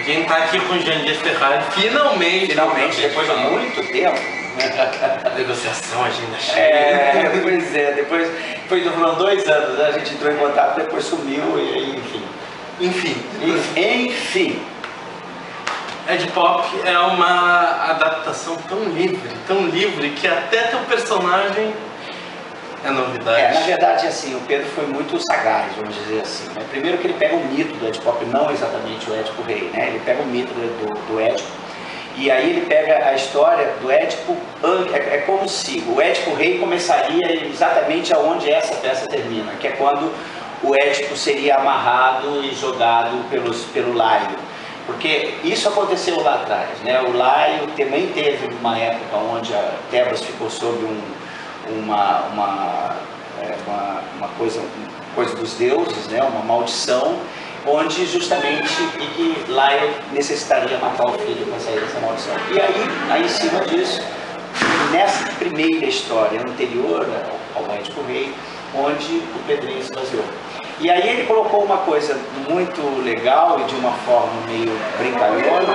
Quem tá aqui com o Jandir Ferrari, finalmente, depois de muito tempo. Negociação, agenda cheia. Pois é, depois foram 2 anos, a gente entrou em contato, depois sumiu e aí, enfim. Ed Pop é uma adaptação tão livre, que até teu personagem é novidade. Na verdade, assim, o Pedro foi muito sagaz, vamos dizer assim. Né? Primeiro que ele pega o mito do Ed Pop, não exatamente o Édipo Rei, né? Ele pega o mito do Édipo, e aí ele pega a história do Édipo, é como se o Édipo Rei começaria exatamente aonde essa peça termina, que é quando o Édipo seria amarrado e jogado pelo Laio. Porque isso aconteceu lá atrás, né? O Laio também teve uma época onde a Tebas ficou sob uma coisa dos deuses, né? Uma maldição, onde justamente que Laio necessitaria matar o filho para sair dessa maldição. E aí em cima disso, nessa primeira história anterior ao Édipo Rei, onde o Pedrinho se baseou. E aí ele colocou uma coisa muito legal e de uma forma meio brincalhona,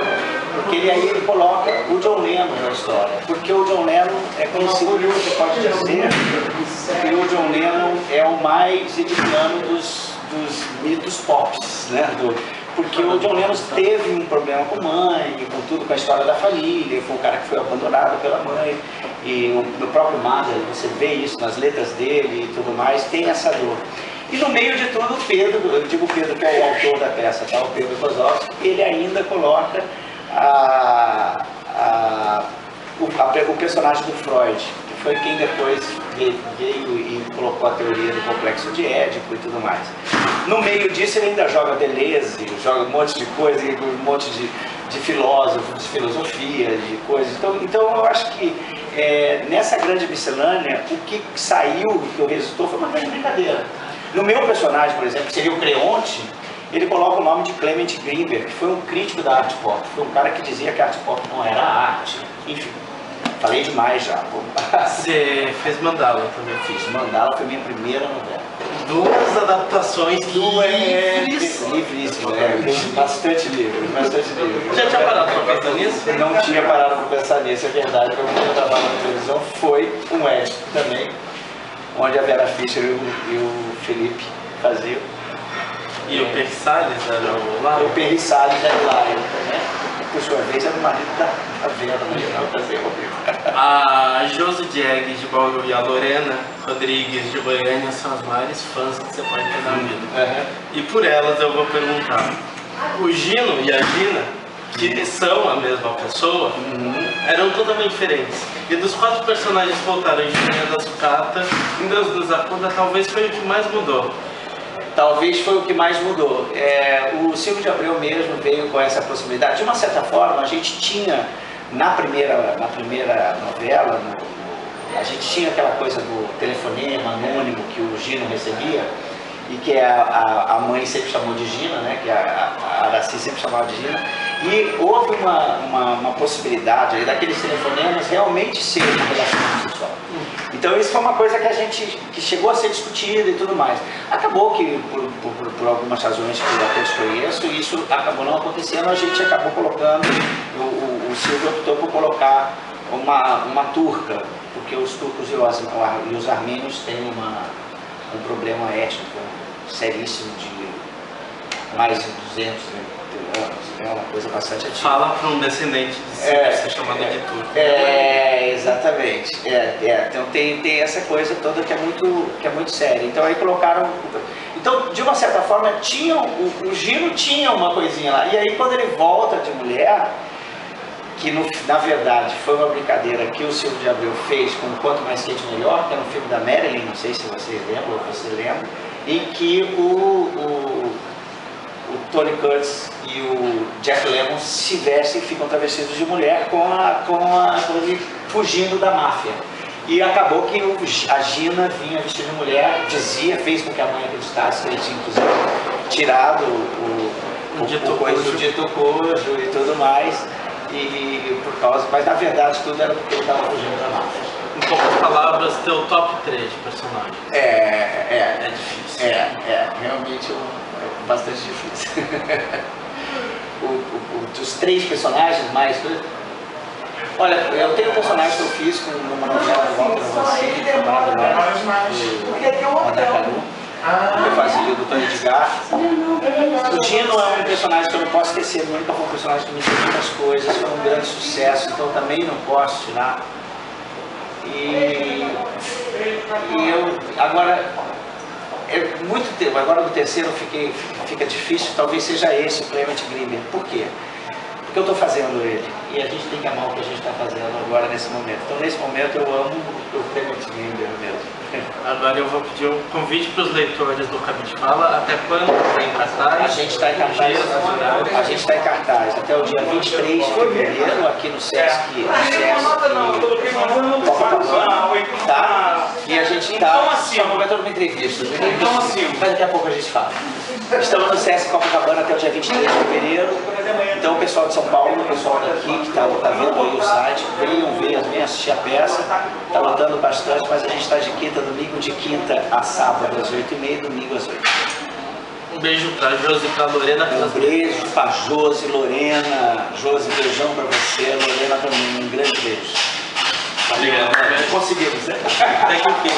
porque ele coloca o John Lennon na história. Porque o John Lennon é conhecido, você pode dizer, que o John Lennon é o mais edipiano dos mitos pops, né? Porque o John Lennon teve um problema com a mãe, com tudo, com a história da família, foi um cara que foi abandonado pela mãe, e no próprio Mother, você vê isso nas letras dele e tudo mais, tem essa dor. E no meio de tudo, o Pedro, eu digo Pedro que é o autor da peça, tá? O Pedro Kozlowski, ele ainda coloca o personagem do Freud, que foi quem depois veio e colocou a teoria do complexo de Édipo e tudo mais. No meio disso ele ainda joga Deleuze, joga um monte de coisa, um monte de filósofos, de filosofia, de coisas. Então eu acho que nessa grande miscelânea, o que saiu, o que resultou foi uma grande brincadeira. No meu personagem, por exemplo, que seria o Creonte, ele coloca o nome de Clement Greenberg, que foi um crítico da arte pop, foi um cara que dizia que a arte pop não era arte. Enfim, falei demais já. Você fez Mandala também? Fiz. Mandala foi minha primeira novela. 2 adaptações livríssimo, bastante livre. Já tinha parado para pensar nisso? Não tinha parado para pensar nisso, é verdade. Quando eu trabalhava na televisão, foi um Édipo também, onde a Vera Fischer e o Felipe faziam. E o Perry Salles era o Laio? O Perry Salles era o Laio, né? Por sua vez, era o marido da Vera, A Josi Dieg de Bauru e a Lorena Rodrigues de Goiânia são as maiores fãs que você pode ter na vida. E por elas eu vou perguntar. O Gino e a Gina, que são a mesma pessoa, eram totalmente diferentes. E dos 4 personagens que voltaram, Engenharia da Sucata, em Deus nos acuda, talvez foi o que mais mudou. Talvez foi o que mais mudou. O Silvio de Abreu mesmo veio com essa possibilidade. De uma certa forma, a gente tinha, na primeira novela, a gente tinha aquela coisa do telefonema anônimo que o Gino recebia, e que a mãe sempre chamou de Gina, né? Que a Araci sempre chamava de Gina. E houve uma possibilidade aí daqueles telefonemas realmente ser uma relação sexual. Então isso foi uma coisa que chegou a ser discutida e tudo mais. Acabou que, por algumas razões que eu até desconheço, isso acabou não acontecendo, a gente acabou colocando, o Silvio optou por colocar uma turca, porque os turcos e os armênios têm um problema étnico seríssimo de mais de 200 anos, é uma coisa bastante antiga. Fala para um descendente de ser chamado de turco. Exatamente. Então tem essa coisa toda que é muito séria. Então aí colocaram. Então, de uma certa forma, o Gino tinha uma coisinha lá. E aí quando ele volta de mulher, que na verdade foi uma brincadeira que o Silvio de Abreu fez com Quanto Mais Quente Melhor, que é um filme da Marilyn, não sei se você lembra ou você lembra, em que o Tony Curtis e o Jack Lemmon se vestem e ficam travestidos de mulher fugindo da máfia. E acabou que a Gina vinha vestida de mulher, fez com que a mãe acreditasse que ele tinha inclusive tirado o dito cujo e tudo mais. Mas na verdade tudo era porque ele estava fugindo da máfia. Em poucas palavras, teu top 3 de personagens. É difícil. Realmente bastante difícil. O 3 personagens mais. Olha, eu tenho um personagem que eu fiz com uma novela do Walter Vancini, chamado Matacaru. Eu fazia o Dr. Edgar. O Dino é um personagem que eu não posso esquecer, nunca foi um personagem que me deu muitas coisas, foi um grande sucesso, então também não posso tirar. E eu, agora, é muito tempo, agora no terceiro fica difícil, talvez seja esse o Clement Greenberg. Por quê? Porque eu estou fazendo ele, e a gente tem que amar o que a gente está fazendo agora nesse momento. Então nesse momento eu amo o Clement Greenberg mesmo. Agora eu vou pedir um convite para os leitores do Cabide Fala. Até quando tem cartaz? A gente está em cartaz. A gente está em cartaz até o dia 23 de fevereiro aqui no Sesc Copacabana, tá? E a gente está. Então vai toda uma entrevista. Mas daqui a pouco a gente fala. Estamos no Sesc Copacabana até o dia 23 de fevereiro. Então o pessoal de São Paulo, o pessoal daqui que está vendo aí o site, venham assistir a peça. Está lotando bastante, mas a gente está de quinta a domingo, de quinta a sábado às 8h30, domingo às 8h. Um beijo para Josi e para Lorena. Um beijo para Josi, Lorena. Josi, beijão para você. Lorena também, um grande beijo. Obrigado. Conseguimos, né? Até que enfim.